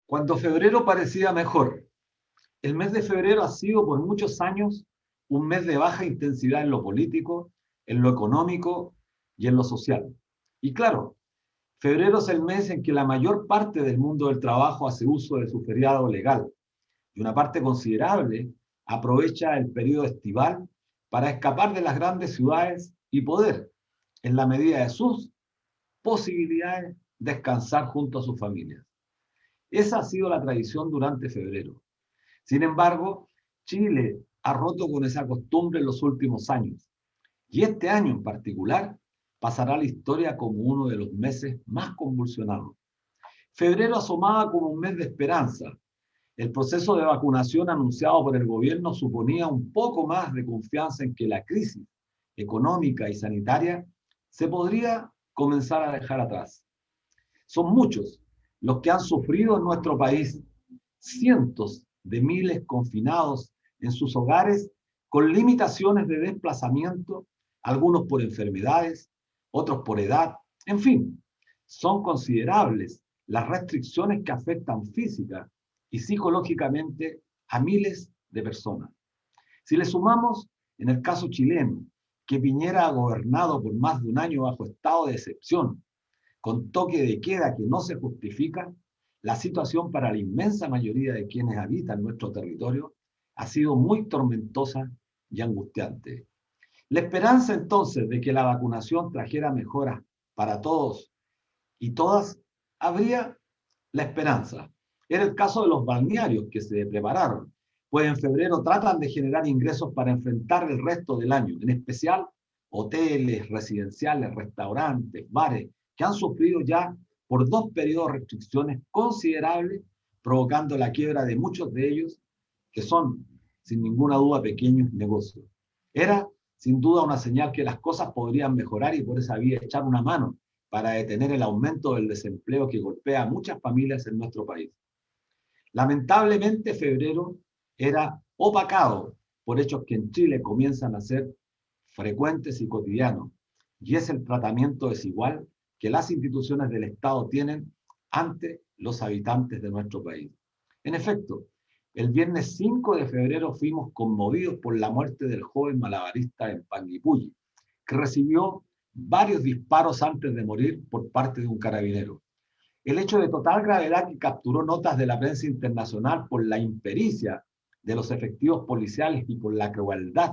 Cuando febrero parecía mejor, el mes de febrero ha sido por muchos años un mes de baja intensidad en lo político, en lo económico y en lo social. Y claro, febrero es el mes en que la mayor parte del mundo del trabajo hace uso de su feriado legal y una parte considerable aprovecha el periodo estival para escapar de las grandes ciudades y poder, en la medida de sus posibilidades, descansar junto a sus familias. Esa ha sido la tradición durante febrero. Sin embargo, Chile ha roto con esa costumbre en los últimos años y este año en particular pasará a la historia como uno de los meses más convulsionados. Febrero asomaba como un mes de esperanza. El proceso de vacunación anunciado por el gobierno suponía un poco más de confianza en que la crisis económica y sanitaria se podría comenzar a dejar atrás. Son muchos los que han sufrido en nuestro país, cientos de miles confinados en sus hogares con limitaciones de desplazamiento, algunos por enfermedades, otros por edad, en fin, son considerables las restricciones que afectan física y psicológicamente a miles de personas. Si le sumamos, en el caso chileno, que Piñera ha gobernado por más de un año bajo estado de excepción, con toque de queda que no se justifica, la situación para la inmensa mayoría de quienes habitan nuestro territorio ha sido muy tormentosa y angustiante. La esperanza entonces de que la vacunación trajera mejoras para todos y todas, habría la esperanza. Era el caso de los balnearios que se prepararon, pues en febrero tratan de generar ingresos para enfrentar el resto del año, en especial hoteles, residenciales, restaurantes, bares, que han sufrido ya por 2 periodos de restricciones considerables, provocando la quiebra de muchos de ellos, que son, sin ninguna duda, pequeños negocios. Era, sin duda, una señal que las cosas podrían mejorar y por esa vía echar una mano para detener el aumento del desempleo que golpea a muchas familias en nuestro país. Lamentablemente, febrero era opacado por hechos que en Chile comienzan a ser frecuentes y cotidianos, y es el tratamiento desigual que las instituciones del Estado tienen ante los habitantes de nuestro país. En efecto, el viernes 5 de febrero fuimos conmovidos por la muerte del joven malabarista en Panguipulli, que recibió varios disparos antes de morir por parte de un carabinero. El hecho de total gravedad que capturó notas de la prensa internacional por la impericia de los efectivos policiales y por la crueldad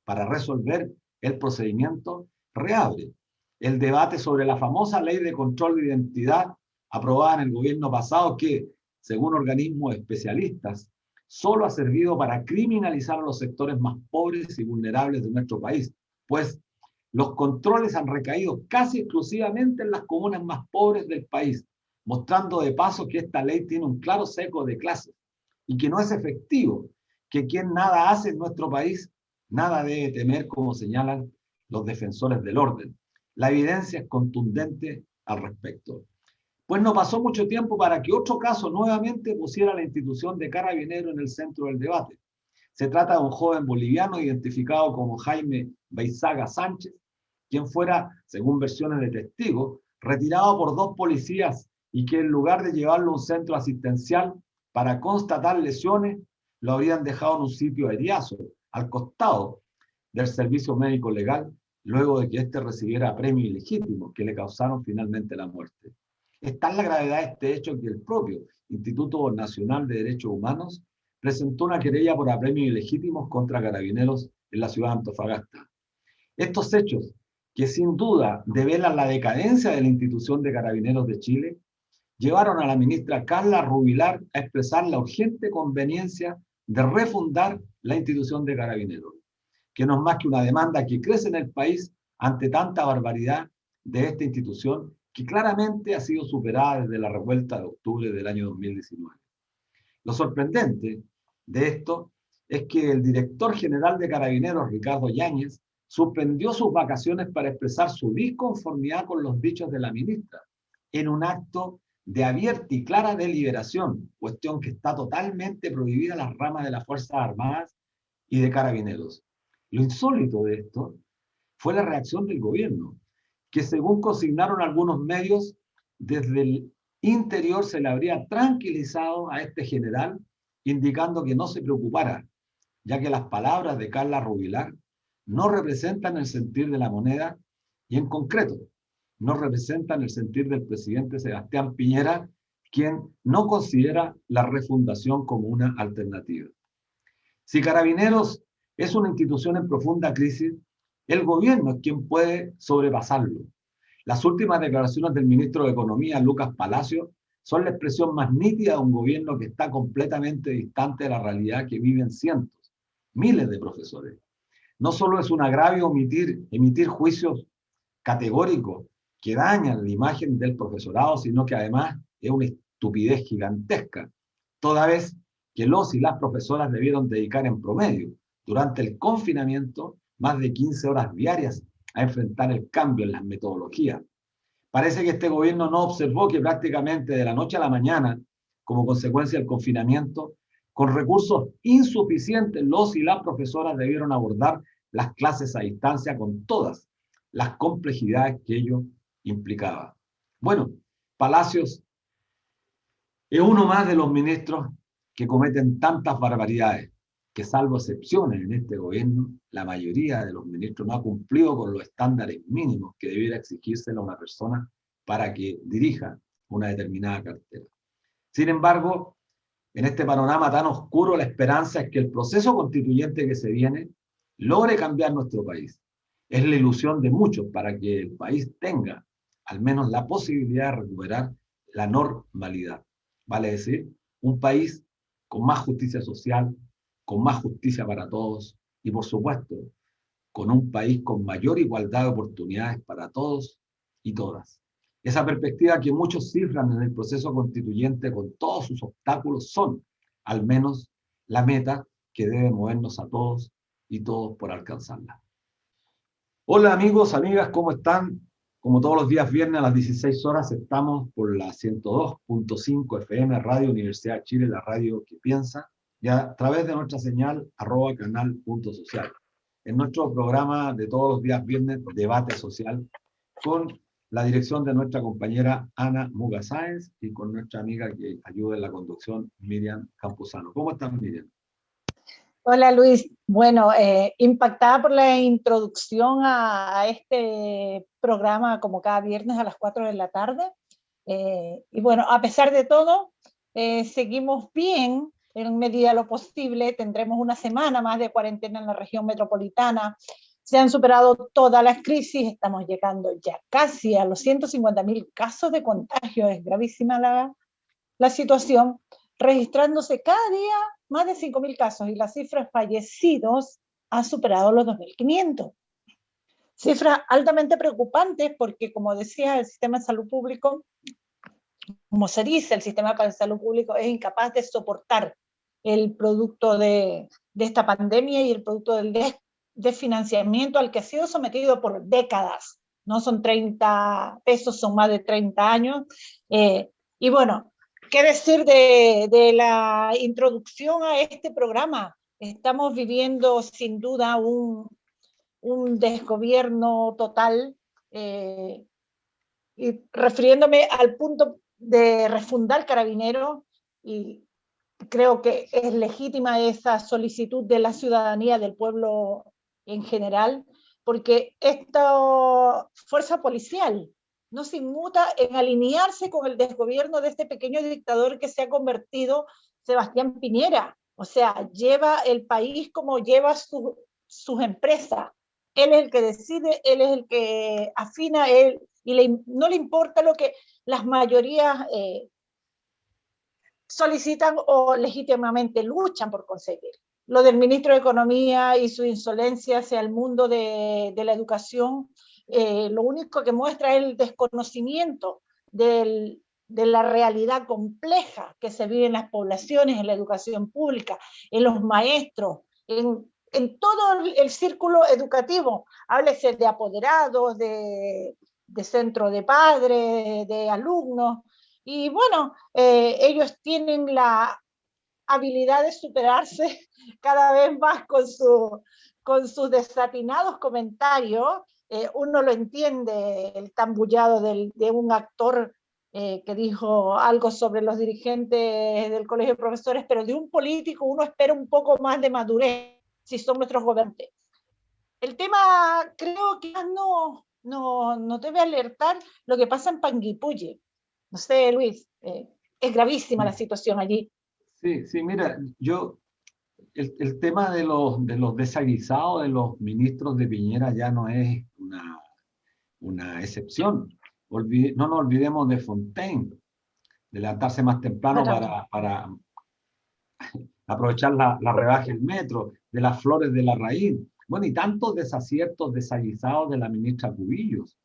para resolver el procedimiento reabre el debate sobre la famosa ley de control de identidad aprobada en el gobierno pasado que, según organismos especialistas, solo ha servido para criminalizar a los sectores más pobres y vulnerables de nuestro país, pues los controles han recaído casi exclusivamente en las comunas más pobres del país, mostrando de paso que esta ley tiene un claro sesgo de clase y que no es efectivo, que quien nada hace en nuestro país, nada debe temer, como señalan los defensores del orden. La evidencia es contundente al respecto. Pues no pasó mucho tiempo para que otro caso nuevamente pusiera la institución de Carabinero en el centro del debate. Se trata de un joven boliviano identificado como Jaime Beizaga Sánchez, quien fuera, según versiones de testigos, retirado por 2 policías y que en lugar de llevarlo a un centro asistencial para constatar lesiones, lo habrían dejado en un sitio heriazo, al costado del servicio médico legal, luego de que éste recibiera premios ilegítimos que le causaron finalmente la muerte. Es tal la gravedad de este hecho que el propio Instituto Nacional de Derechos Humanos presentó una querella por apremios ilegítimos contra carabineros en la ciudad de Antofagasta. Estos hechos, que sin duda develan la decadencia de la institución de Carabineros de Chile, llevaron a la ministra Carla Rubilar a expresar la urgente conveniencia de refundar la institución de Carabineros, que no es más que una demanda que crece en el país ante tanta barbaridad de esta institución que claramente ha sido superada desde la revuelta de octubre del año 2019. Lo sorprendente de esto es que el director general de Carabineros, Ricardo Yáñez, suspendió sus vacaciones para expresar su disconformidad con los dichos de la ministra, en un acto de abierta y clara deliberación, cuestión que está totalmente prohibida en las ramas de las Fuerzas Armadas y de Carabineros. Lo insólito de esto fue la reacción del gobierno, que según consignaron algunos medios, desde Interior se le habría tranquilizado a este general, indicando que no se preocupara, ya que las palabras de Carla Rubilar no representan el sentir de la moneda y en concreto no representan el sentir del presidente Sebastián Piñera, quien no considera la refundación como una alternativa. Si Carabineros es una institución en profunda crisis, el gobierno es quien puede sobrepasarlo. Las últimas declaraciones del ministro de Economía, Lucas Palacios, son la expresión más nítida de un gobierno que está completamente distante de la realidad que viven cientos, miles de profesores. No solo es un agravio emitir juicios categóricos que dañan la imagen del profesorado, sino que además es una estupidez gigantesca, toda vez que los y las profesoras debieron dedicar en promedio, durante el confinamiento, más de 15 horas diarias a enfrentar el cambio en las metodologías. Parece que este gobierno no observó que prácticamente de la noche a la mañana, como consecuencia del confinamiento, con recursos insuficientes, los y las profesoras debieron abordar las clases a distancia con todas las complejidades que ello implicaba. Bueno, Palacios es uno más de los ministros que cometen tantas barbaridades, que salvo excepciones en este gobierno, la mayoría de los ministros no ha cumplido con los estándares mínimos que debiera exigírsele a una persona para que dirija una determinada cartera. Sin embargo, en este panorama tan oscuro, la esperanza es que el proceso constituyente que se viene logre cambiar nuestro país. Es la ilusión de muchos para que el país tenga al menos la posibilidad de recuperar la normalidad. Vale decir, un país con más justicia social, con más justicia para todos y, por supuesto, con un país con mayor igualdad de oportunidades para todos y todas. Esa perspectiva que muchos cifran en el proceso constituyente con todos sus obstáculos son, al menos, la meta que debe movernos a todos y todos por alcanzarla. Hola amigos, amigas, ¿cómo están? Como todos los días viernes a las 16 horas estamos por la 102.5 FM Radio Universidad de Chile, la radio que piensa, y a través de nuestra señal @canal.social. En nuestro programa de todos los días viernes, Debate Social, con la dirección de nuestra compañera Ana Muga Sáenz y con nuestra amiga que ayuda en la conducción, Miriam Campuzano. ¿Cómo están, Miriam? Hola Luis, bueno, impactada por la introducción a este programa como cada viernes a las 4 de la tarde. Y bueno, a pesar de todo, seguimos bien en medida de lo posible. Tendremos una semana más de cuarentena en la región metropolitana. Se han superado todas las crisis, estamos llegando ya casi a los 150.000 casos de contagio. Es gravísima la situación, registrándose cada día más de 5.000 casos y la cifra de fallecidos ha superado los 2.500. Cifras altamente preocupantes porque, como decía, el sistema de salud público, como se dice, el sistema de salud público es incapaz de soportar el producto de esta pandemia y el producto del desfinanciamiento al que ha sido sometido por décadas. No son 30 pesos, son más de 30 años. Y bueno, ¿qué decir de la introducción a este programa? Estamos viviendo sin duda un desgobierno total, y refiriéndome al punto de refundar Carabineros, y creo que es legítima esa solicitud de la ciudadanía, del pueblo en general, porque esta fuerza policial no se inmuta en alinearse con el desgobierno de este pequeño dictador que se ha convertido Sebastián Piñera. O sea, lleva el país como lleva sus empresas. Él es el que decide, él es el que afina, él, y no le importa lo que las mayorías solicitan o legítimamente luchan por conseguir. Lo del ministro de Economía y su insolencia hacia el mundo de la educación, lo único que muestra es el desconocimiento de la realidad compleja que se vive en las poblaciones, en la educación pública, en los maestros, en todo el círculo educativo. Háblese de apoderados, de centro de padres, de alumnos. Y bueno, ellos tienen la habilidad de superarse cada vez más con sus desatinados comentarios. Uno lo entiende, el tambullado de un actor que dijo algo sobre los dirigentes del Colegio de Profesores, pero de un político uno espera un poco más de madurez si son nuestros gobernantes. El tema creo que no debe alertar lo que pasa en Panguipulli. No sé, Luis, es gravísima la situación allí. Sí, sí, mira, el tema de los desaguisados de los ministros de Piñera ya no es una excepción. No nos olvidemos de Fontaine, de levantarse más temprano para aprovechar la rebaja del metro, de las flores de la raíz. Bueno, y tantos desaciertos desaguisados de la ministra Cubillos.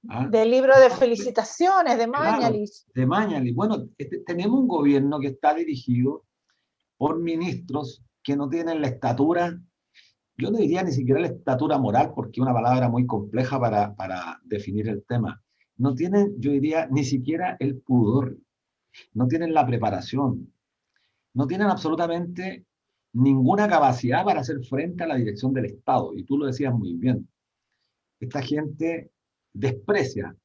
¿Ah? Del libro de felicitaciones de Mañalich. Claro, de Mañalich. Bueno, tenemos un gobierno que está dirigido por ministros que no tienen la estatura, yo no diría ni siquiera la estatura moral, porque es una palabra muy compleja para definir el tema. No tienen, yo diría, ni siquiera el pudor, no tienen la preparación, no tienen absolutamente ninguna capacidad para hacer frente a la dirección del Estado. Y tú lo decías muy bien. Esta gente desprecia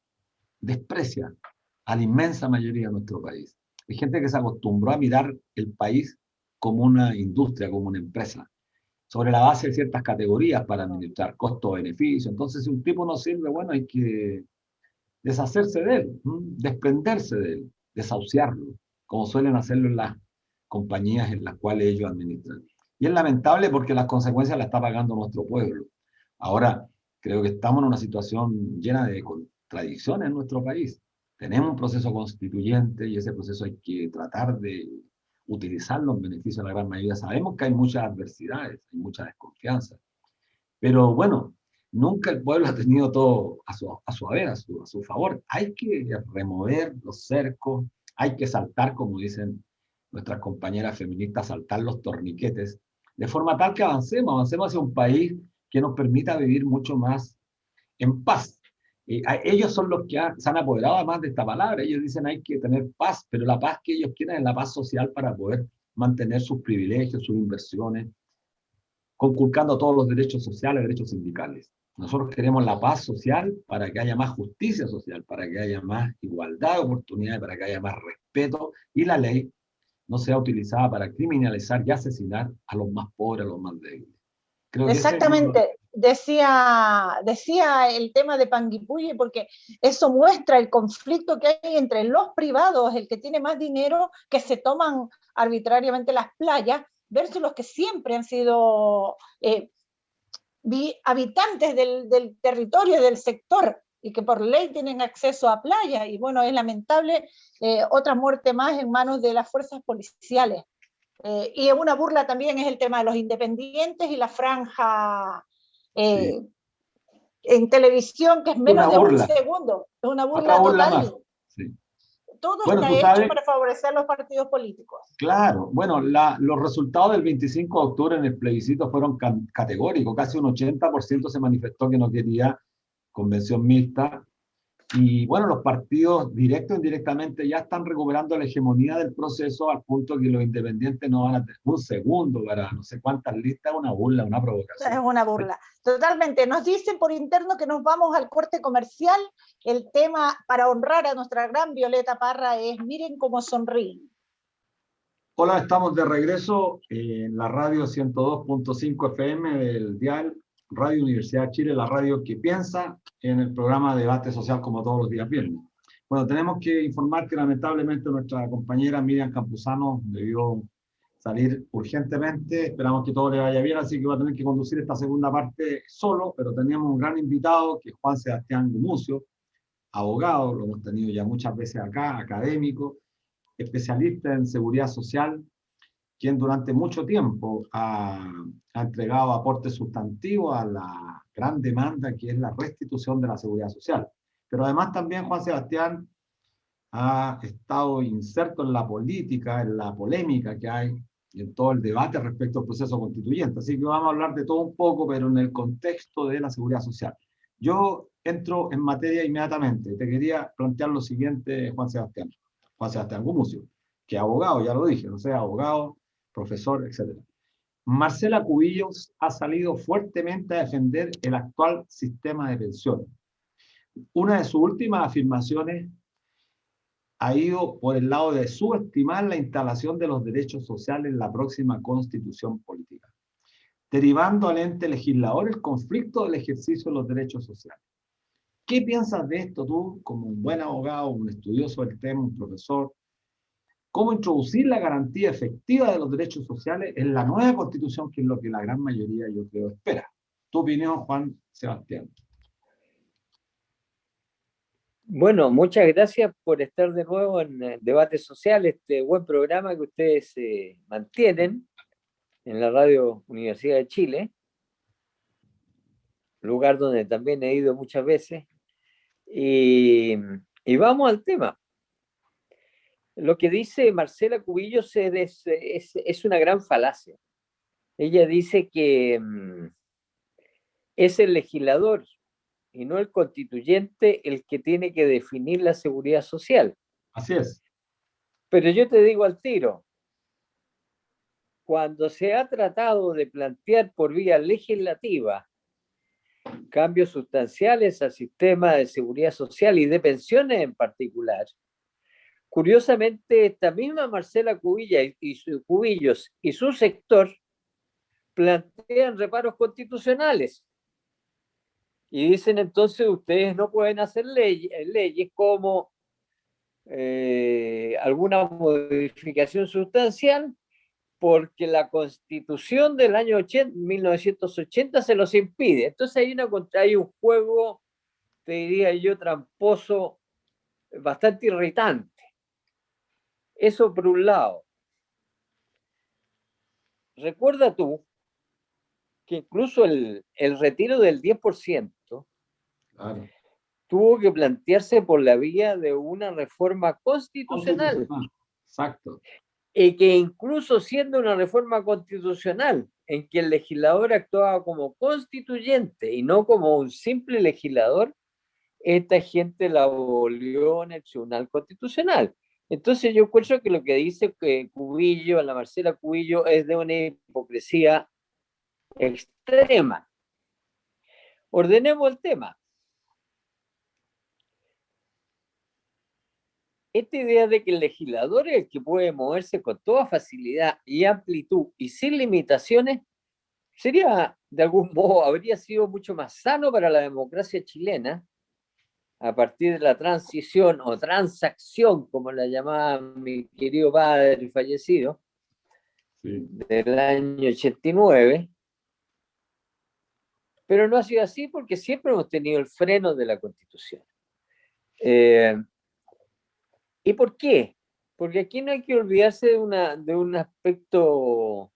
a la inmensa mayoría de nuestro país. Hay gente que se acostumbró a mirar el país como una industria, como una empresa, sobre la base de ciertas categorías para administrar costo-beneficio. Entonces, si un tipo no sirve, bueno, hay que deshacerse de él, desprenderse de él, desahuciarlo, como suelen hacerlo en las compañías en las cuales ellos administran. Y es lamentable porque las consecuencias las está pagando nuestro pueblo. Ahora, creo que estamos en una situación llena de contradicciones en nuestro país. Tenemos un proceso constituyente y ese proceso hay que tratar de utilizarlo en beneficio de la gran mayoría. Sabemos que hay muchas adversidades, hay mucha desconfianza, pero bueno, nunca el pueblo ha tenido todo a su haber, a su favor. Hay que remover los cercos, hay que saltar, como dicen nuestras compañeras feministas, saltar los torniquetes, de forma tal que avancemos hacia un país que nos permita vivir mucho más en paz. Ellos son los que se han apoderado además de esta palabra. Ellos dicen hay que tener paz, pero la paz que ellos quieren es la paz social para poder mantener sus privilegios, sus inversiones, conculcando todos los derechos sociales, derechos sindicales. Nosotros queremos la paz social para que haya más justicia social, para que haya más igualdad de oportunidades, para que haya más respeto y la ley no sea utilizada para criminalizar y asesinar a los más pobres, a los más débiles. Creo que Exactamente, decía el tema de Panguipulli, porque eso muestra el conflicto que hay entre los privados, el que tiene más dinero, que se toman arbitrariamente las playas, versus los que siempre han sido habitantes del territorio, del sector, y que por ley tienen acceso a playa. Y bueno, es lamentable otra muerte más en manos de las fuerzas policiales. Y una burla también es el tema de los independientes y la franja sí, en televisión, que es menos de un burla, segundo. Es una otra burla burla total. más. Sí. Todo Bueno, está tú hecho sabes, para favorecer los partidos políticos. claro, bueno, los resultados del 25 de octubre en el plebiscito fueron categóricos, casi un 80% se manifestó que no quería convención mixta. Y bueno, los partidos directo e indirectamente ya están recuperando la hegemonía del proceso al punto que los independientes no van a tener un segundo para no sé cuántas listas, una burla, una provocación. Es una burla. Totalmente. Nos dicen por interno que nos vamos al corte comercial. El tema para honrar a nuestra gran Violeta Parra es miren cómo sonríen. Hola, estamos de regreso en la radio 102.5 FM del dial Radio Universidad de Chile, la radio que piensa, en el programa Debate Social como todos los días viernes. Bueno, tenemos que informar que lamentablemente nuestra compañera Miriam Campuzano debió salir urgentemente. Esperamos que todo le vaya bien, así que voy a tener que conducir esta segunda parte solo, pero teníamos un gran invitado que es Juan Sebastián Gumucio, abogado, lo hemos tenido ya muchas veces acá, académico, especialista en seguridad social, quien durante mucho tiempo ha entregado aportes sustantivos a la gran demanda que es la restitución de la seguridad social. Pero además también Juan Sebastián ha estado inserto en la política, en la polémica que hay y en todo el debate respecto al proceso constituyente. Así que vamos a hablar de todo un poco, pero en el contexto de la seguridad social. Yo entro en materia inmediatamente. Te quería plantear lo siguiente, Juan Sebastián Gumucio, que es abogado, ya lo dije, no sé, abogado, profesor, etc. Marcela Cubillos ha salido fuertemente a defender el actual sistema de pensiones. Una de sus últimas afirmaciones ha ido por el lado de subestimar la instalación de los derechos sociales en la próxima constitución política, derivando al ente legislador el conflicto del ejercicio de los derechos sociales. ¿Qué piensas de esto tú, como un buen abogado, un estudioso del tema, un profesor? ¿Cómo introducir la garantía efectiva de los derechos sociales en la nueva constitución, que es lo que la gran mayoría, yo creo, espera? Tu opinión, Juan Sebastián. Bueno, muchas gracias por estar de nuevo en Debate Social, este buen programa que ustedes mantienen en la Radio Universidad de Chile, lugar donde también he ido muchas veces. Y vamos al tema. Lo que dice Marcela Cubillos es una gran falacia. Ella dice que es el legislador y no el constituyente el que tiene que definir la seguridad social. Así es. Pero yo te digo al tiro, cuando se ha tratado de plantear por vía legislativa cambios sustanciales al sistema de seguridad social y de pensiones en particular, curiosamente esta misma Marcela Cubillos y su sector plantean reparos constitucionales. Y dicen entonces ustedes no pueden hacer leyes como alguna modificación sustancial porque la Constitución del año 1980 se los impide. Entonces hay un juego, te diría yo, tramposo, bastante irritante. Eso por un lado. Recuerda tú que incluso el retiro del 10% Claro. tuvo que plantearse por la vía de una reforma constitucional. Exacto. Y que incluso siendo una reforma constitucional, en que el legislador actuaba como constituyente y no como un simple legislador, esta gente la abolió en el Tribunal Constitucional. Entonces yo encuentro que lo que dice Cubillo, la Marcela Cubillo, es de una hipocresía extrema. Ordenemos el tema. Esta idea de que el legislador es el que puede moverse con toda facilidad y amplitud y sin limitaciones, sería, de algún modo, habría sido mucho más sano para la democracia chilena a partir de la transición o transacción, como la llamaba mi querido padre fallecido, sí, del año 89, pero no ha sido así porque siempre hemos tenido el freno de la Constitución. ¿Y por qué? Porque aquí no hay que olvidarse de un aspecto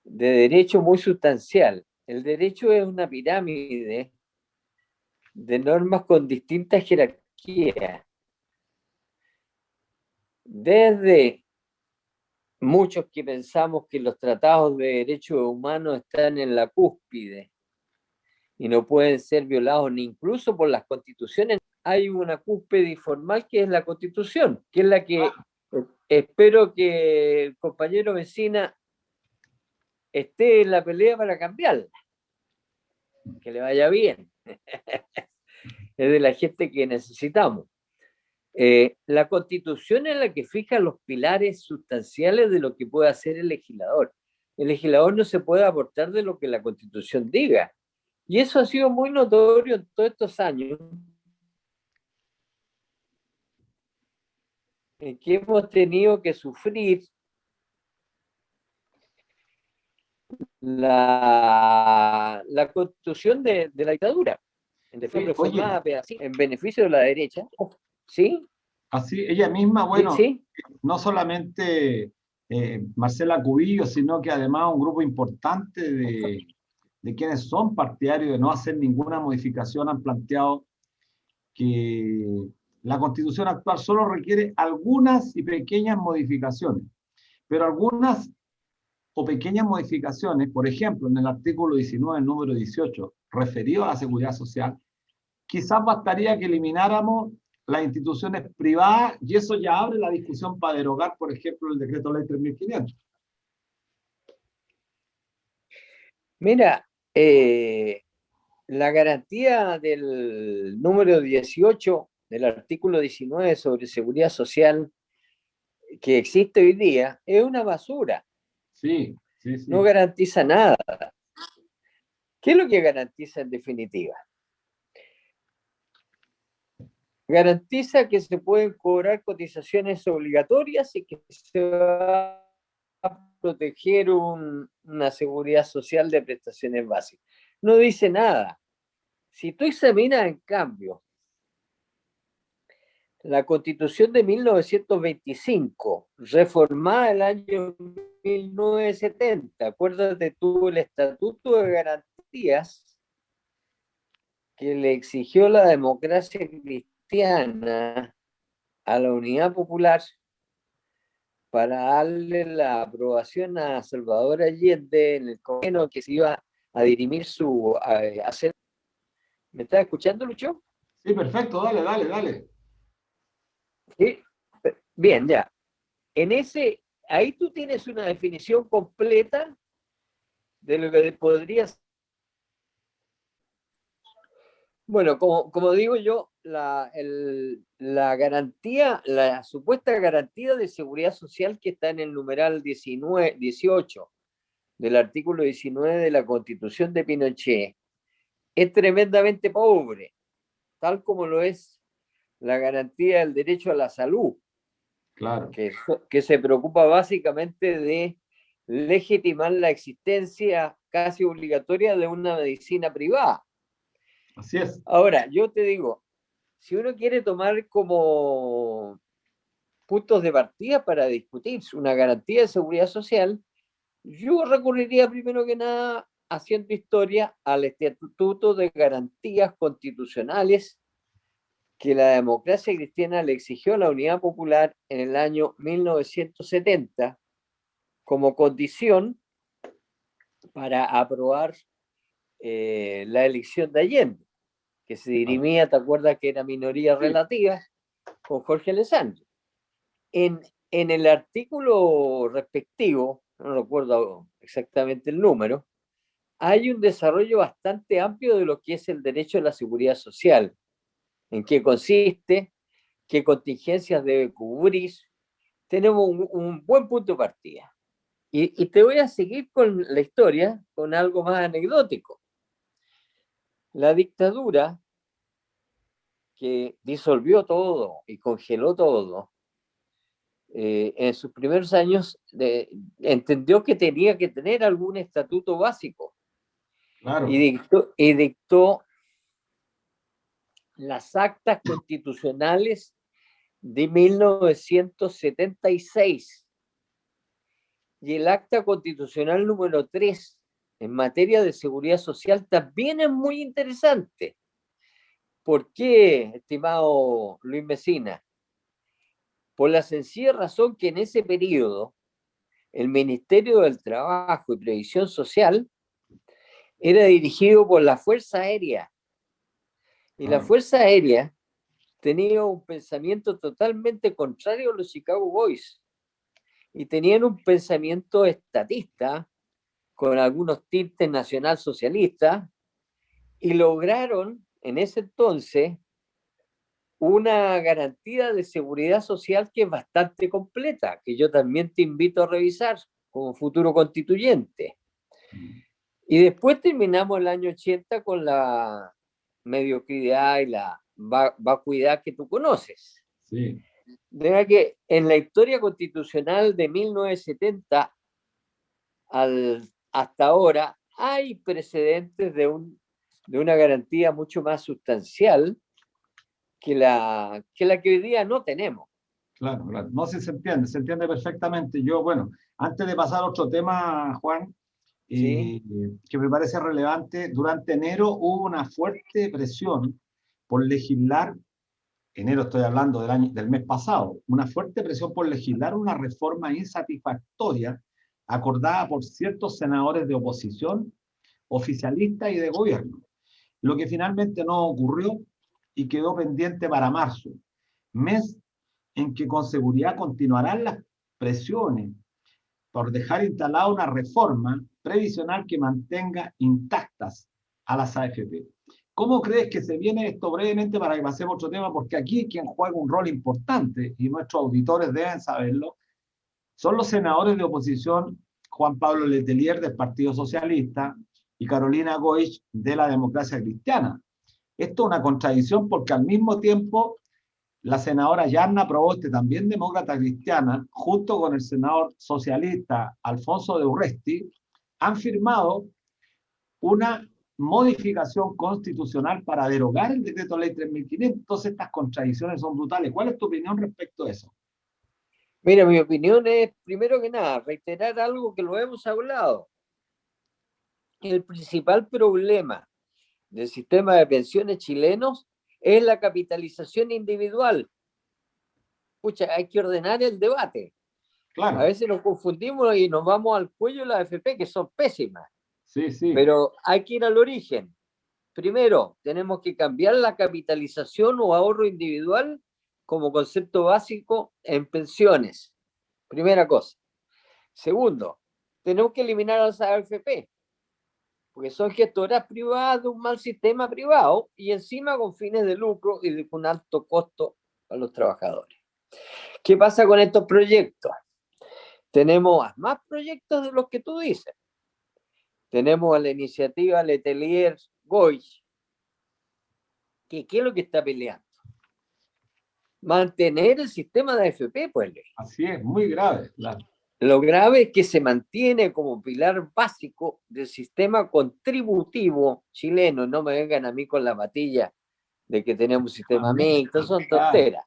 de derecho muy sustancial. El derecho es una pirámide de normas con distintas jerarquías. Desde muchos que pensamos que los tratados de derechos humanos están en la cúspide y no pueden ser violados ni incluso por las constituciones, hay una cúspide informal que es la Constitución, que es la que espero que el compañero Vecina esté en la pelea para cambiarla, que le vaya bien. Es de la gente que necesitamos. La Constitución es la que fija los pilares sustanciales de lo que puede hacer el legislador. El legislador no se puede aportar de lo que la Constitución diga. Y eso ha sido muy notorio en todos estos años en que hemos tenido que sufrir la Constitución de la dictadura, reformada en beneficio de la derecha. ¿Sí? Así, ella misma, bueno, ¿Sí? no solamente Marcela Cubillo, sino que además un grupo importante de quienes son partidarios de no hacer ninguna modificación han planteado que la Constitución actual solo requiere algunas y pequeñas modificaciones, pero algunas o pequeñas modificaciones, por ejemplo, en el artículo 19, el número 18, referido a la seguridad social, quizás bastaría que elimináramos las instituciones privadas y eso ya abre la discusión para derogar, por ejemplo, el decreto ley 3500. Mira, la garantía del número 18 del artículo 19 sobre seguridad social que existe hoy día es una basura. Sí, sí, sí. No garantiza nada. ¿Qué es lo que garantiza en definitiva? Garantiza que se pueden cobrar cotizaciones obligatorias y que se va a proteger una seguridad social de prestaciones básicas. No dice nada. Si tú examinas, en cambio, la Constitución de 1925, reformada el año 1970, acuérdate tú el Estatuto de Garantías que le exigió la democracia cristiana a la Unidad Popular para darle la aprobación a Salvador Allende en el Congreso que se iba a dirimir su hacer. ¿Me estás escuchando, Lucho? Sí, perfecto, dale, dale, dale. Sí. Bien, ya. Ahí tú tienes una definición completa de lo que podría ser. Bueno, como digo yo, la garantía, la supuesta garantía de seguridad social que está en el numeral 18 del artículo 19 de la Constitución de Pinochet es tremendamente pobre, tal como lo es la garantía del derecho a la salud, Claro. que se preocupa básicamente de legitimar la existencia casi obligatoria de una medicina privada. Así es. Ahora, yo te digo, si uno quiere tomar como puntos de partida para discutir una garantía de seguridad social, yo recurriría primero que nada, haciendo historia, al Estatuto de Garantías Constitucionales que la democracia cristiana le exigió a la Unidad Popular en el año 1970 como condición para aprobar la elección de Allende, que se dirimía, ¿te acuerdas que era minoría relativa, con Jorge Alessandri? En el artículo respectivo, no recuerdo exactamente el número, hay un desarrollo bastante amplio de lo que es el derecho a la seguridad social, en qué consiste, qué contingencias debe cubrir. Tenemos un buen punto de partida. Y te voy a seguir con la historia, con algo más anecdótico. La dictadura, que disolvió todo y congeló todo, en sus primeros años entendió que tenía que tener algún estatuto básico. Claro. Y dictó las actas constitucionales de 1976 y el acta constitucional número 3 en materia de seguridad social también es muy interesante. ¿Por qué, estimado Luis Mesina? Por la sencilla razón que en ese periodo el Ministerio del Trabajo y Previsión Social era dirigido por la Fuerza Aérea. Y la Fuerza Aérea tenía un pensamiento totalmente contrario a los Chicago Boys. Y tenían un pensamiento estatista, con algunos tintes nacionalsocialistas, y lograron en ese entonces una garantía de seguridad social que es bastante completa, que yo también te invito a revisar como futuro constituyente. Y después terminamos el año 80 con la mediocridad y la vacuidad que tú conoces. Sí. De verdad que en la historia constitucional de 1970 hasta ahora hay precedentes de una garantía mucho más sustancial que la que hoy día no tenemos. Claro, claro. No sé si se entiende perfectamente. Yo, bueno, antes de pasar a otro tema, Juan, ¿Sí? que me parece relevante, durante enero hubo una fuerte presión por legislar, enero estoy hablando del mes pasado, una fuerte presión por legislar una reforma insatisfactoria acordada por ciertos senadores de oposición, oficialistas y de gobierno, lo que finalmente no ocurrió y quedó pendiente para marzo, mes en que con seguridad continuarán las presiones por dejar instalada una reforma previsional que mantenga intactas a las AFP. ¿Cómo crees que se viene esto brevemente para que pasemos a otro tema? Porque aquí quien juega un rol importante, y nuestros auditores deben saberlo, son los senadores de oposición Juan Pablo Letelier del Partido Socialista y Carolina Goich de la Democracia Cristiana. Esto es una contradicción porque al mismo tiempo la senadora Yarna Proboste, también demócrata cristiana, junto con el senador socialista Alfonso de Urresti, han firmado una modificación constitucional para derogar el decreto ley 3.500. Entonces estas contradicciones son brutales. ¿Cuál es tu opinión respecto a eso? Mira, mi opinión es, primero que nada, reiterar algo que lo hemos hablado. El principal problema del sistema de pensiones chilenos es la capitalización individual. Pucha, hay que ordenar el debate. Claro. A veces nos confundimos y nos vamos al cuello de la AFP, que son pésimas. Sí, sí. Pero hay que ir al origen. Primero, tenemos que cambiar la capitalización o ahorro individual como concepto básico en pensiones. Primera cosa. Segundo, tenemos que eliminar a las AFP, porque son gestoras privadas de un mal sistema privado y encima con fines de lucro y de un alto costo para los trabajadores. ¿Qué pasa con estos proyectos? Tenemos más proyectos de los que tú dices. Tenemos a la iniciativa Letelier Goich, que ¿qué es lo que está peleando? Mantener el sistema de AFP, pues. Así es, muy grave. Claro. Lo grave es que se mantiene como pilar básico del sistema contributivo chileno. No me vengan a mí con la matilla de que tenemos un sistema mixto, son tonteras.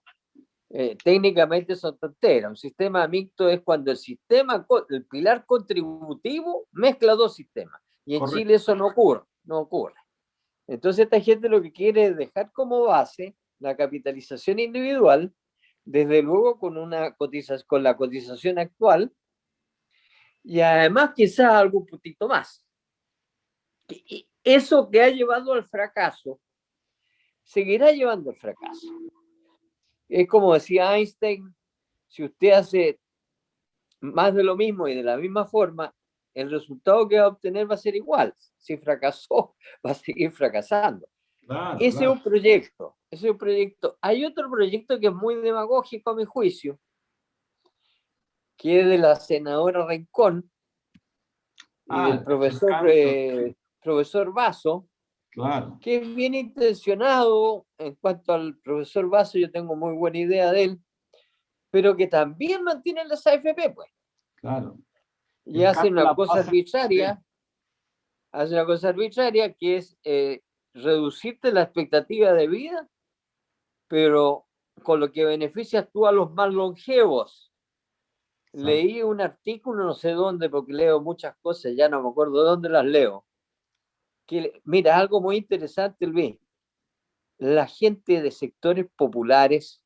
Técnicamente son tonteras. Un sistema mixto es cuando el pilar contributivo mezcla dos sistemas. Y en Correcto. Chile eso no ocurre. Entonces esta gente lo que quiere es dejar como base la capitalización individual, desde luego con la cotización actual, y además quizás algún puntito más. Y eso que ha llevado al fracaso, seguirá llevando al fracaso. Es como decía Einstein, si usted hace más de lo mismo y de la misma forma, el resultado que va a obtener va a ser igual. Si fracasó, va a seguir fracasando. Claro, ese es un proyecto. Hay otro proyecto que es muy demagógico a mi juicio, que es de la senadora Rincón y del profesor Basso, claro. Que es bien intencionado. En cuanto al profesor Basso, yo tengo muy buena idea de él, pero que también mantiene las AFP, pues. Claro. Y hace una cosa arbitraria, que es reducirte la expectativa de vida, pero con lo que beneficias tú a los más longevos. Sí. Leí un artículo, no sé dónde, porque leo muchas cosas, ya no me acuerdo dónde las leo. Que, mira, algo muy interesante, Luis. La gente de sectores populares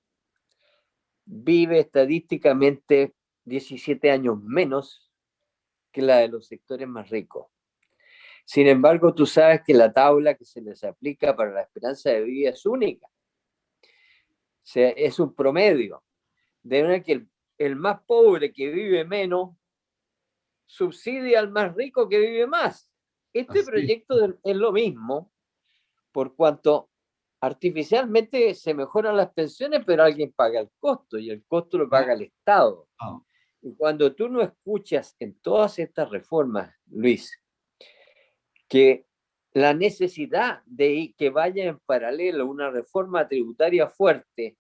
vive estadísticamente 17 años menos que la de los sectores más ricos. Sin embargo, tú sabes que la tabla que se les aplica para la esperanza de vida es única. O sea, es un promedio. De manera que el más pobre que vive menos subsidia al más rico que vive más. Este proyecto es lo mismo, por cuanto artificialmente se mejoran las pensiones, pero alguien paga el costo y el costo lo paga el Estado. Y cuando tú no escuchas en todas estas reformas, Luis, que la necesidad de que vaya en paralelo una reforma tributaria fuerte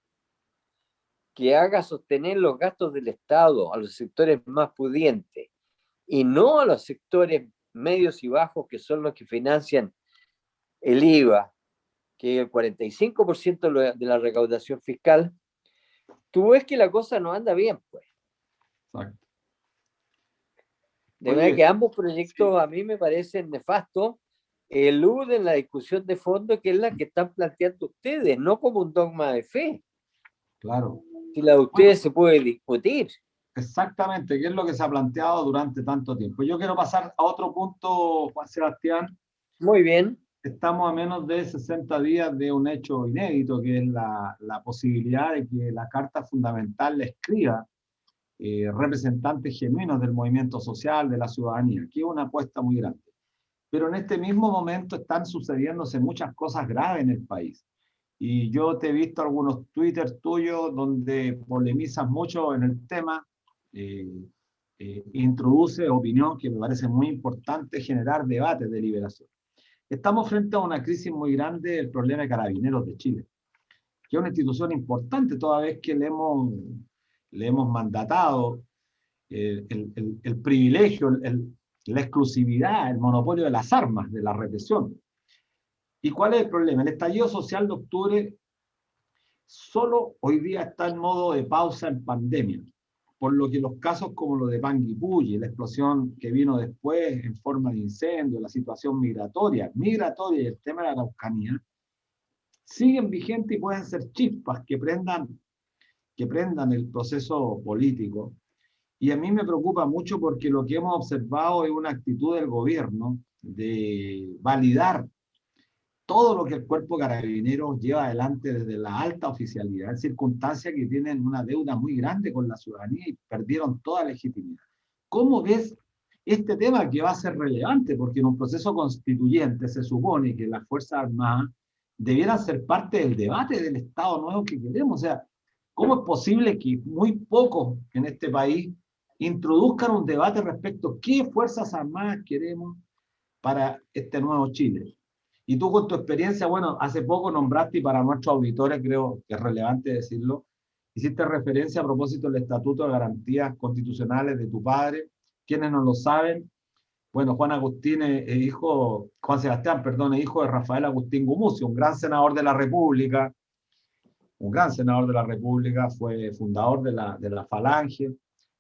que haga sostener los gastos del Estado a los sectores más pudientes y no a los sectores medios y bajos, que son los que financian el IVA, que es el 45% de la recaudación fiscal, tú ves que la cosa no anda bien, pues. Exacto. De manera que ambos proyectos a mí me parecen nefastos, eluden la discusión de fondo, que es la que están planteando ustedes, no como un dogma de fe. Claro. Si la de ustedes se puede discutir. Exactamente, que es lo que se ha planteado durante tanto tiempo. Yo quiero pasar a otro punto, Juan Sebastián. Muy bien. Estamos a menos de 60 días de un hecho inédito, que es la posibilidad de que la Carta Fundamental la escriba representantes genuinos del movimiento social, de la ciudadanía, que es una apuesta muy grande. pero en este mismo momento están sucediéndose muchas cosas graves en el país. Y yo te he visto algunos Twitter tuyos donde polemizas mucho en el tema, eh, introduce opinión que me parece muy importante, generar debate, deliberación. Estamos frente a una crisis muy grande del problema de Carabineros de Chile, que es una institución importante toda vez que le hemos mandatado el privilegio, la exclusividad, el monopolio de las armas, de la represión. ¿Y cuál es el problema? El estallido social de octubre solo hoy día está en modo de pausa en pandemia, por lo que los casos como lo de Panguipulli, la explosión que vino después en forma de incendio, la situación migratoria y el tema de la Araucanía, siguen vigentes y pueden ser chispas que prendan el proceso político. Y a mí me preocupa mucho porque lo que hemos observado es una actitud del gobierno de validar todo lo que el cuerpo carabinero lleva adelante desde la alta oficialidad, en circunstancias que tienen una deuda muy grande con la ciudadanía y perdieron toda legitimidad. ¿Cómo ves este tema que va a ser relevante? Porque en un proceso constituyente se supone que las Fuerzas Armadas debieran ser parte del debate del Estado nuevo que queremos. O sea, ¿cómo es posible que muy pocos en este país introduzcan un debate respecto a qué Fuerzas Armadas queremos para este nuevo Chile? Y tú con tu experiencia, bueno, hace poco nombraste, y para nuestros auditores creo que es relevante decirlo, hiciste referencia a propósito del Estatuto de Garantías Constitucionales de tu padre. Quienes no lo saben, bueno, Juan Sebastián, perdón, es hijo de Rafael Agustín Gumucio, un gran senador de la República, fue fundador de la Falange,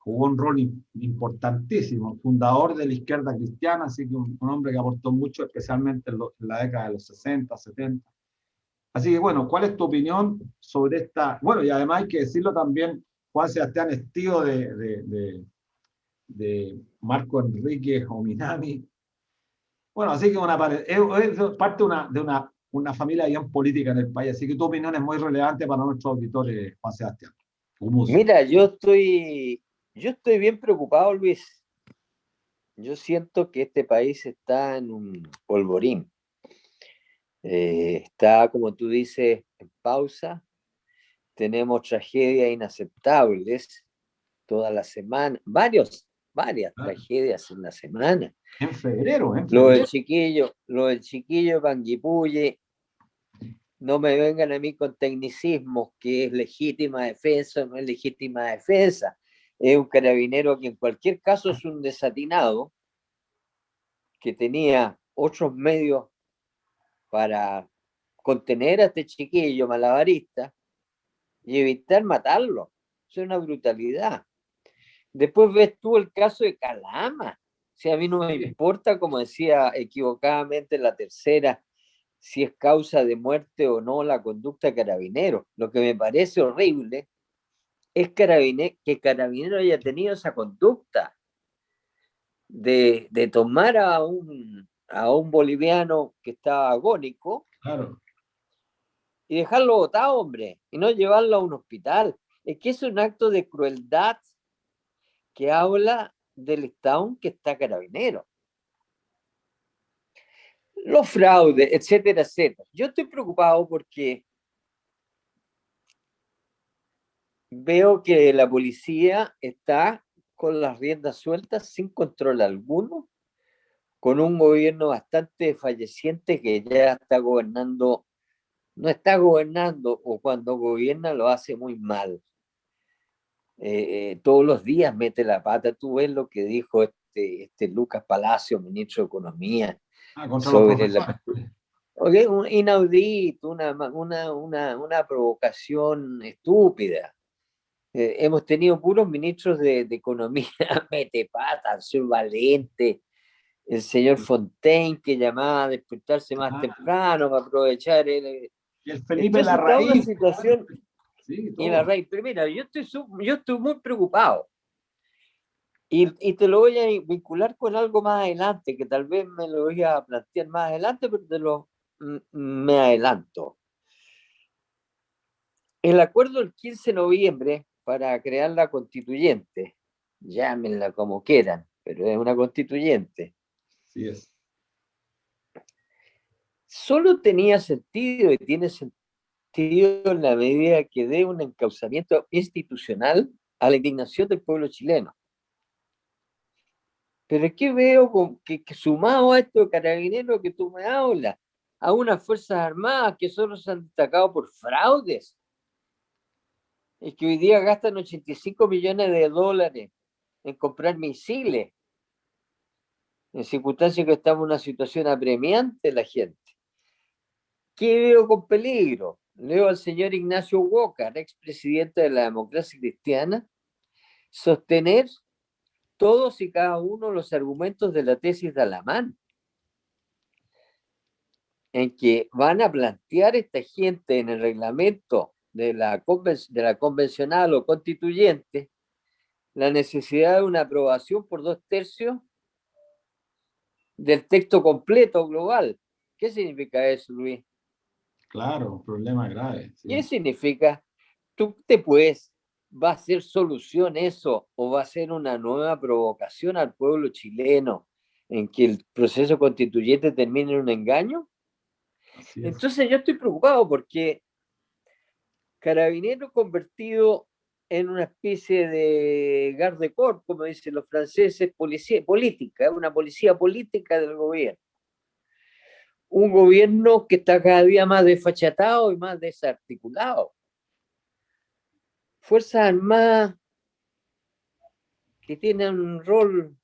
jugó un rol importantísimo, fundador de la izquierda cristiana, así que un hombre que aportó mucho, especialmente en la década de los 60, 70. Así que bueno, ¿cuál es tu opinión sobre esta? Bueno, y además hay que decirlo también, Juan Sebastián es tío de Marco Enrique Ominami. Bueno, así que es parte una familia bien política en el país, así que tu opinión es muy relevante para nuestros auditores, Juan Sebastián. Mira, yo estoy bien preocupado, Luis. Yo siento que este país está en un polvorín. Está, como tú dices, en pausa. Tenemos tragedias inaceptables toda la semana, varias tragedias en la semana. En febrero. Lo del chiquillo Panguipulli, no me vengan a mí con tecnicismos, que es legítima defensa o no es legítima defensa. Es un carabinero que en cualquier caso es un desatinado, que tenía otros medios para contener a este chiquillo malabarista y evitar matarlo. Eso es una brutalidad. Después ves tú el caso de Calama. O sea, a mí no me importa, como decía equivocadamente la tercera, si es causa de muerte o no la conducta de Carabineros. Lo que me parece horrible es que Carabinero haya tenido esa conducta de tomar a un boliviano que estaba agónico, claro, y dejarlo botado, hombre, y no llevarlo a un hospital. Es que es un acto de crueldad que habla del estado que está Carabinero. Los fraudes, etcétera, etcétera. Yo estoy preocupado porque veo que la policía está con las riendas sueltas, sin control alguno, con un gobierno bastante falleciente que ya está gobernando, no está gobernando, o cuando gobierna lo hace muy mal. Todos los días mete la pata. Tú ves lo que dijo este Lucas Palacio, ministro de Economía, contra los sobre profesores. un inaudito, una provocación estúpida. Hemos tenido puros ministros de Economía, mete pata, soy Valente, el señor Fontaine, que llamaba a despertarse más temprano para aprovechar Y el Felipe Entonces está una Larraín. situación, Sí, y la raíz, pero mira, yo estoy muy preocupado. Y te lo voy a vincular con algo más adelante, que tal vez me lo voy a plantear más adelante, pero me adelanto. El acuerdo del 15 de noviembre para crear la constituyente, llámenla como quieran, pero es una constituyente. Sí es. solo tenía sentido y tiene sentido en la medida que dé un encauzamiento institucional a la indignación del pueblo chileno. Pero es que veo que sumado a esto de Carabineros que tú me hablas, a unas Fuerzas Armadas que solo se han destacado por fraudes, y que hoy día gastan 85 millones de dólares en comprar misiles, en circunstancias que estamos en una situación apremiante la gente. ¿Qué veo con peligro? Leo al señor Ignacio Walker, expresidente de la Democracia Cristiana, sostener todos y cada uno de los argumentos de la tesis de Alamán, en que van a plantear esta gente en el reglamento de la convencional o constituyente la necesidad de una aprobación por 2/3 del texto completo global. ¿Qué significa eso, Luis? Claro, un problema grave. Sí. ¿Qué significa? ¿Va a ser solución eso o va a ser una nueva provocación al pueblo chileno en que el proceso constituyente termine en un engaño? Así es. Entonces yo estoy preocupado porque Carabinero convertido en una especie de garde de corps, como dicen los franceses, policía política, una policía política del gobierno. Un gobierno que está cada día más desfachatado y más desarticulado. Fuerzas Armadas que tienen un rol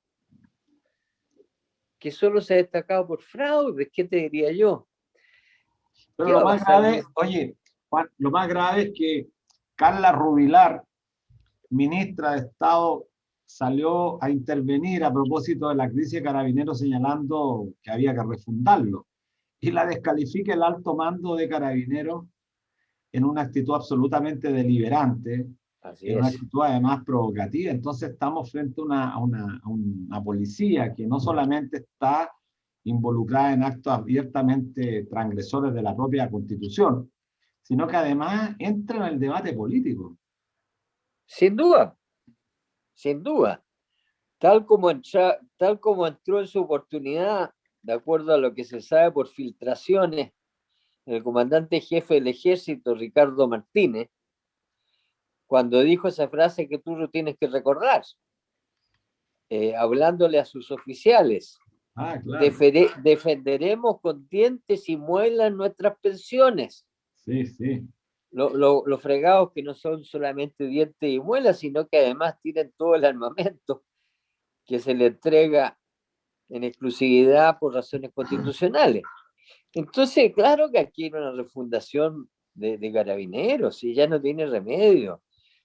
que solo se ha destacado por fraudes, ¿qué te diría yo? Pero lo más grave, oye, Juan, lo más grave es que Carla Rubilar, ministra de Estado, salió a intervenir a propósito de la crisis de Carabineros señalando que había que refundarlo. Y la descalifica el alto mando de Carabineros en una actitud absolutamente deliberante, en una actitud además provocativa. Entonces estamos frente a una policía que no solamente está involucrada en actos abiertamente transgresores de la propia Constitución, sino que además entra en el debate político. Sin duda, sin duda. Tal como entró en su oportunidad, de acuerdo a lo que se sabe por filtraciones, el comandante jefe del ejército, Ricardo Martínez, cuando dijo esa frase que tú no tienes que recordar, hablándole a sus oficiales, claro. Defenderemos con dientes y muelas nuestras pensiones. Sí, sí. Los fregados que no son solamente dientes y muelas, sino que además tienen todo el armamento que se le entrega en exclusividad por razones constitucionales. Entonces, claro que aquí hay una refundación de Carabineros y ya no tiene remedio.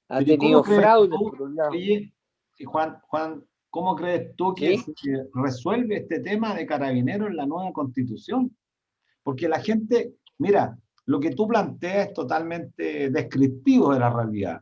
Ha tenido fraude por un lado. Oye, Juan, ¿cómo crees tú que se resuelve este tema de Carabineros en la nueva Constitución? Porque la gente, mira, lo que tú planteas es totalmente descriptivo de la realidad,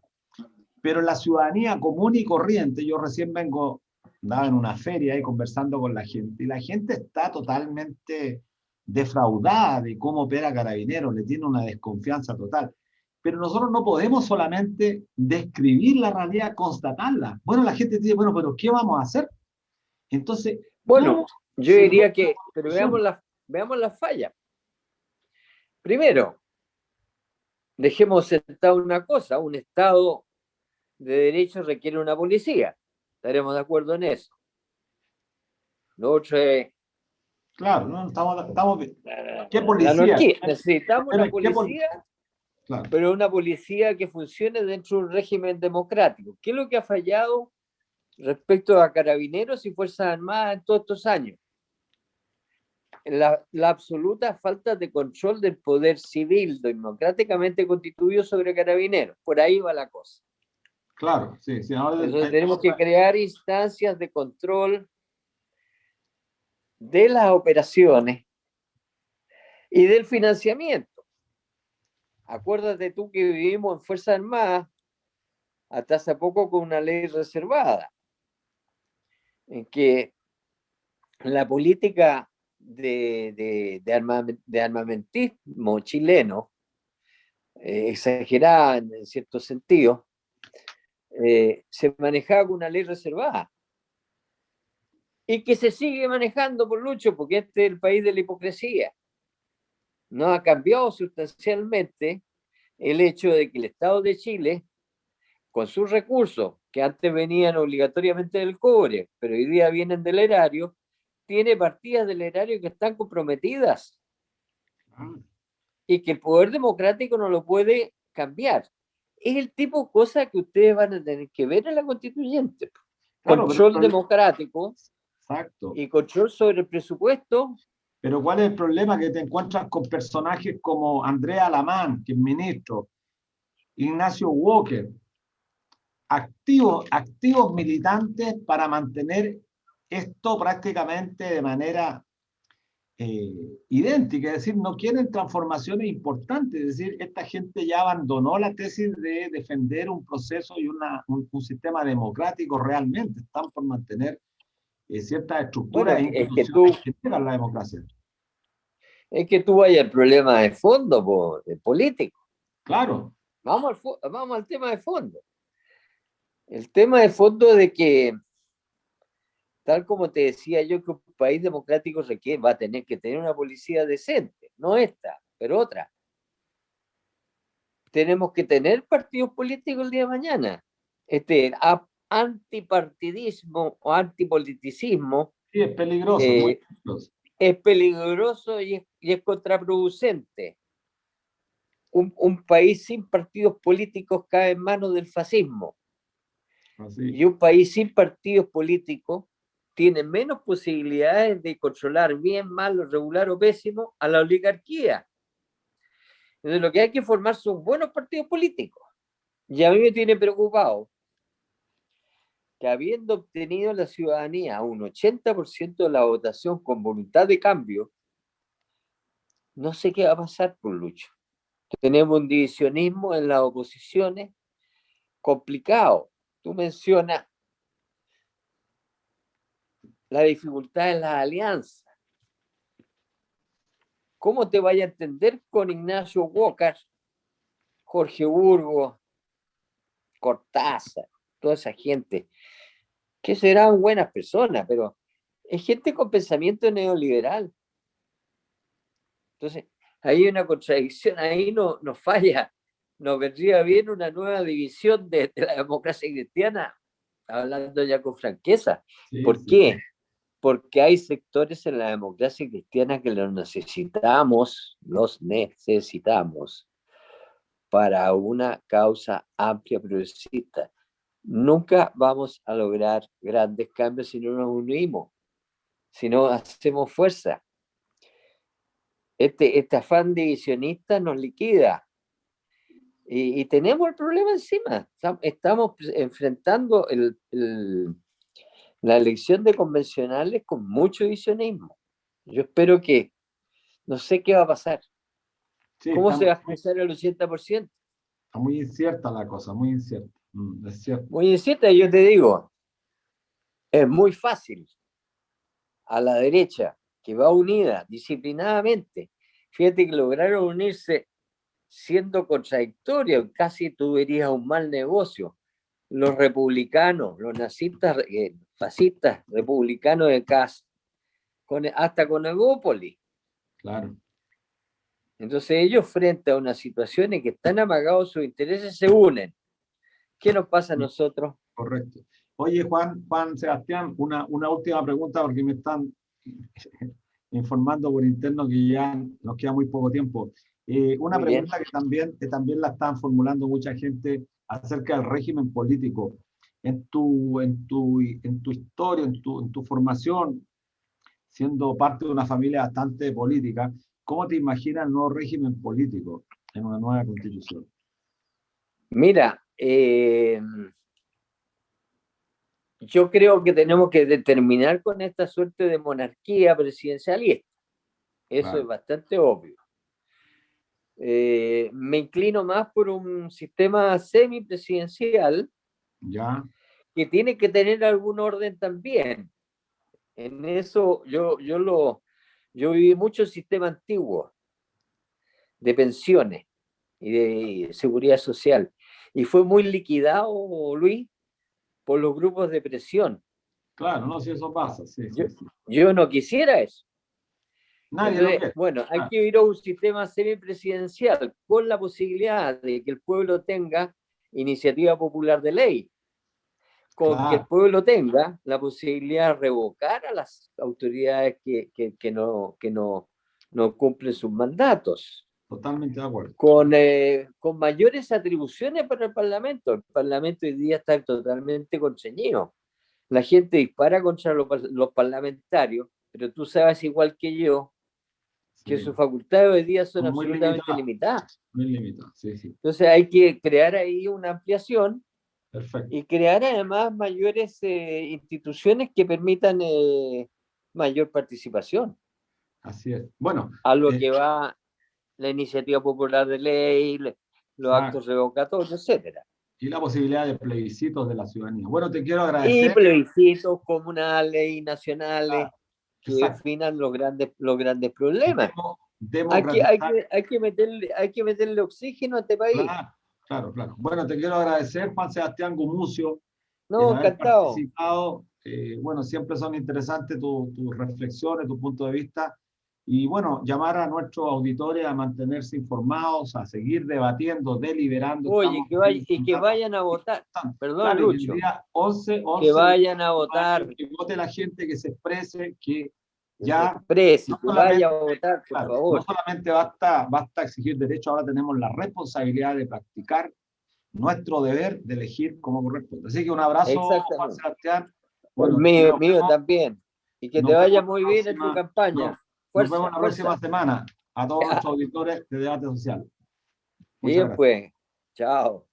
pero la ciudadanía común y corriente, yo recién andaba en una feria ahí conversando con la gente, y la gente está totalmente defraudada de cómo opera Carabineros, le tiene una desconfianza total. Pero nosotros no podemos solamente describir la realidad, constatarla. Bueno, la gente dice, bueno, pero ¿qué vamos a hacer? Entonces, bueno, yo diría que, pero veamos las fallas. Primero, dejemos sentado una cosa, un Estado de derecho requiere una policía. Estaremos de acuerdo en eso. Lo otro es... Claro, no estamos ¿qué policía? Necesitamos una policía, claro, pero una policía que funcione dentro de un régimen democrático. ¿Qué es lo que ha fallado respecto a Carabineros y Fuerzas Armadas en todos estos años? La absoluta falta de control del poder civil democráticamente constituido sobre Carabineros. Por ahí va la cosa. Claro, sí. Entonces tenemos que crear instancias de control de las operaciones y del financiamiento. Acuérdate tú que vivimos en Fuerzas Armadas hasta hace poco con una ley reservada, en que la política de armamentismo chileno, exagerada en cierto sentido, se manejaba con una ley reservada. Y que se sigue manejando por Lucho, porque este es el país de la hipocresía. no ha cambiado sustancialmente el hecho de que el Estado de Chile, con sus recursos, que antes venían obligatoriamente del cobre, pero hoy día vienen del erario, tiene partidas del erario que están comprometidas y que el poder democrático no lo puede cambiar. Es el tipo de cosas que ustedes van a tener que ver en la constituyente. Claro, Control democrático exacto. y control sobre el presupuesto. Pero ¿cuál es el problema? Que te encuentras con personajes como Andrea Alamán, que es ministro, Ignacio Walker, activos militantes para mantener esto prácticamente de manera idéntica, es decir, no quieren transformaciones importantes, es decir, esta gente ya abandonó la tesis de defender un proceso y un sistema democrático realmente, están por mantener ciertas estructuras Bueno, e instituciones que generan la democracia. es que tú vayas al problema de fondo, de político. Claro. Vamos al tema de fondo. El tema de fondo de que, tal como te decía yo, que un país democrático va a tener que tener una policía decente, no esta, pero otra. Tenemos que tener partidos políticos el día de mañana. Antipartidismo o antipoliticismo sí, es peligroso, muy peligroso. Es peligroso y es contraproducente. Un país sin partidos políticos cae en manos del fascismo. Así. Y un país sin partidos políticos tiene menos posibilidades de controlar bien, mal, regular o pésimo a la oligarquía. Entonces, lo que hay que formar son buenos partidos políticos. Y a mí me tiene preocupado que, habiendo obtenido la ciudadanía un 80% de la votación con voluntad de cambio, no sé qué va a pasar por Lucho. Tenemos un divisionismo en las oposiciones complicado. Tú mencionas la dificultad en las alianzas. ¿Cómo te vaya a entender con Ignacio Walker, Jorge Burgos, Cortázar, toda esa gente? Que serán buenas personas, pero es gente con pensamiento neoliberal. Entonces, hay una contradicción, ahí nos falla. Nos vendría bien una nueva división de la democracia cristiana, hablando ya con franqueza. Sí, ¿Por qué? Porque hay sectores en la democracia cristiana que los necesitamos para una causa amplia progresista. Nunca vamos a lograr grandes cambios si no nos unimos, si no hacemos fuerza. Este afán divisionista nos liquida y tenemos el problema encima. Estamos enfrentando la elección de convencionales con mucho divisionismo. Yo espero que, no sé qué va a pasar. sí, ¿Cómo se va a expresar el 80%? Está muy incierta la cosa, muy incierta. Es cierto. Muy incierta, yo te digo, es muy fácil a la derecha, que va unida disciplinadamente. Fíjate que lograron unirse siendo contradictorios, casi tú verías un mal negocio. Los republicanos, los nazistas, fascistas, republicanos de Kass, hasta con Egópolis. Claro. Entonces ellos, frente a una situación en que están amagados sus intereses, se unen. ¿Qué nos pasa a nosotros? Correcto. Oye, Juan Sebastián, una última pregunta porque me están informando por interno que ya nos queda muy poco tiempo. Una Muy pregunta bien. que también la están formulando mucha gente acerca del régimen político. En tu historia, en tu formación, siendo parte de una familia bastante política, ¿cómo te imaginas el nuevo régimen político en una nueva constitución? Mira, yo creo que tenemos que determinar con esta suerte de monarquía presidencialista. Eso Claro. es bastante obvio. Me inclino más por un sistema semipresidencial Ya. que tiene que tener algún orden también. En eso yo viví mucho el sistema antiguo de pensiones y de seguridad social. Y fue muy liquidado, Luis, por los grupos de presión. Claro, no, si eso pasa, sí. Yo no quisiera eso. Nadie Entonces, lo quiere. bueno, hay que ir a un sistema semipresidencial con la posibilidad de que el pueblo tenga iniciativa popular de ley, con que el pueblo tenga la posibilidad de revocar a las autoridades que no cumplen sus mandatos. Totalmente de acuerdo. Con mayores atribuciones para el Parlamento. El Parlamento hoy día está totalmente constreñido. La gente dispara contra los parlamentarios, pero tú sabes igual que yo que sus facultades hoy día son muy absolutamente limitadas. Muy limitadas, sí, sí. Entonces hay que crear ahí una ampliación. Perfecto. Y crear además mayores instituciones que permitan mayor participación. Así es. Bueno. A lo que va la iniciativa popular de ley, los actos revocatorios, etcétera. Y la posibilidad de plebiscitos de la ciudadanía. Bueno, te quiero agradecer. Y plebiscitos comunales y nacionales que definan los grandes problemas. Hay que meterle oxígeno a este país. Claro. Bueno, te quiero agradecer, Juan Sebastián Gumucio, No, haber encantado. participado. Bueno, siempre son interesantes tus reflexiones, tu punto de vista. Y bueno, llamar a nuestros auditores a mantenerse informados, a seguir debatiendo, deliberando. Oye, que vayan a votar. Perdón, claro, Lucho. El día 11, que vayan a votar. Que vote la gente, que se exprese, que ya... que vaya a votar, por favor. No solamente basta exigir derechos, ahora tenemos la responsabilidad de practicar nuestro deber de elegir como corresponde. Así que un abrazo, Juan Sebastián. Bueno, mío también. Y que te vaya muy bien en tu campaña. Nos vemos la próxima semana a todos nuestros auditores de Debate Social. Bien, pues. Chao.